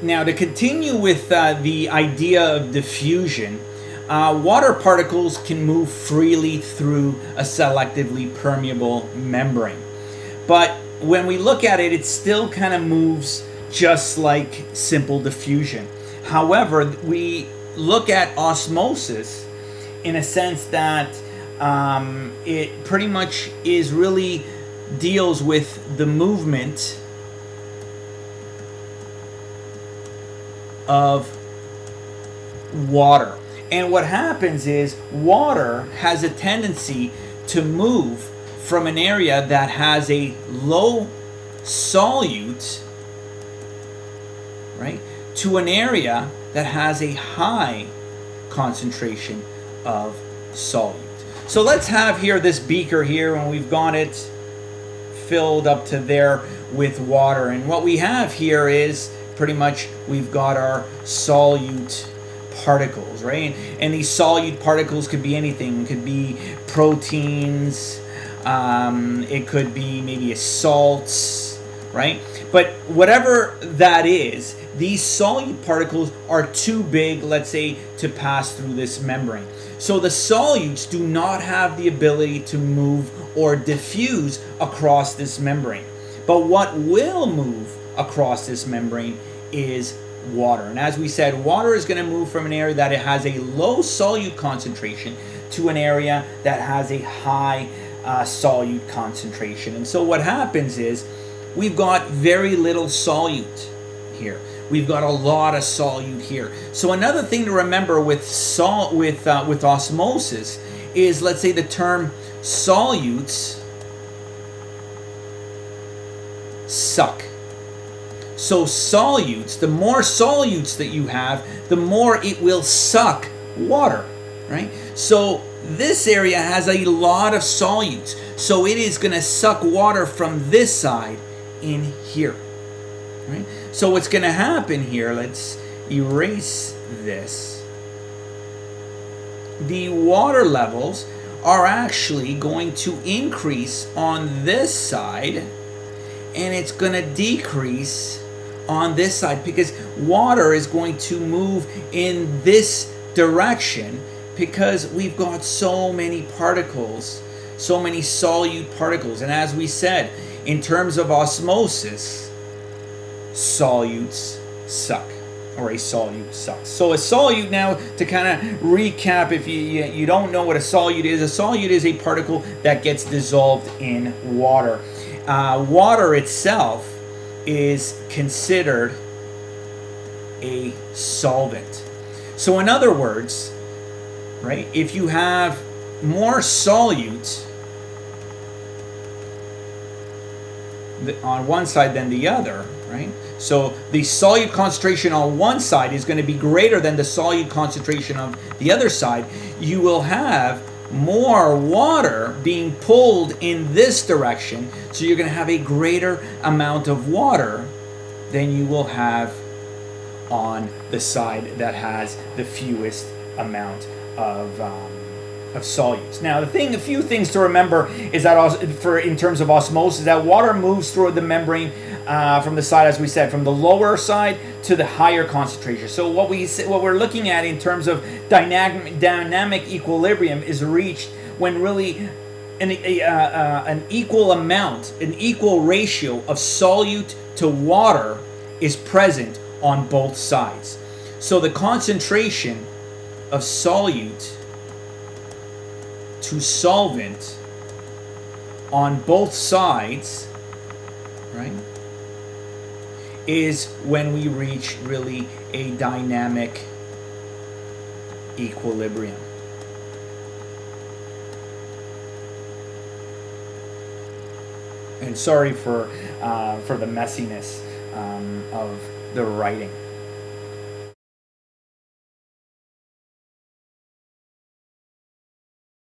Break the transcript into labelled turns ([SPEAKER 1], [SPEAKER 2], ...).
[SPEAKER 1] Now, to continue with the idea of diffusion, water particles can move freely through a selectively permeable membrane. But when we look at it, it still kind of moves just like simple diffusion. However, we look at osmosis in a sense that it pretty much is really deals with the movement of water. And what happens is water has a tendency to move from an area that has a low solute, right, to an area that has a high concentration of solute. So let's have here this beaker here, and we've got it filled up to there with water. And what we have here is pretty much we've got our solute particles, right? And these solute particles could be anything. It could be proteins, it could be maybe salts, right? But whatever that is, these solute particles are too big, let's say, to pass through this membrane. So the solutes do not have the ability to move or diffuse across this membrane. But what will move across this membrane is water. And as we said, water is going to move from an area that it has a low solute concentration to an area that has a high solute concentration. And so what happens is we've got very little solute here. We've got a lot of solute here. So another thing to remember with osmosis is, let's say, the term solutes suck. So solutes, the more solutes that you have, the more it will suck water, right? So this area has a lot of solutes. So it is going to suck water from this side in here, right? So what's going to happen here, let's erase this. The water levels are actually going to increase on this side, and it's going to decrease on this side because water is going to move in this direction because we've got so many particles, so many solute particles. And as we said, in terms of osmosis, solutes suck, or a solute sucks. So a solute, now to kind of recap, if you don't know what a solute is a particle that gets dissolved in water. Water itself is considered a solvent. So in other words, right, if you have more solute on one side than the other, right? So the solute concentration on one side is going to be greater than the solute concentration on the other side. You will have more water being pulled in this direction, so you're going to have a greater amount of water than you will have on the side that has the fewest amount of solutes. Now, a few things to remember is that in terms of osmosis, that water moves through the membrane from the side, as we said, from the lower side to the higher concentration. So what we're looking at in terms of dynamic equilibrium is reached when really an equal amount, an equal ratio of solute to water is present on both sides. So the concentration of solute to solvent on both sides, right, is when we reach really a dynamic equilibrium. And sorry for the messiness of the writing.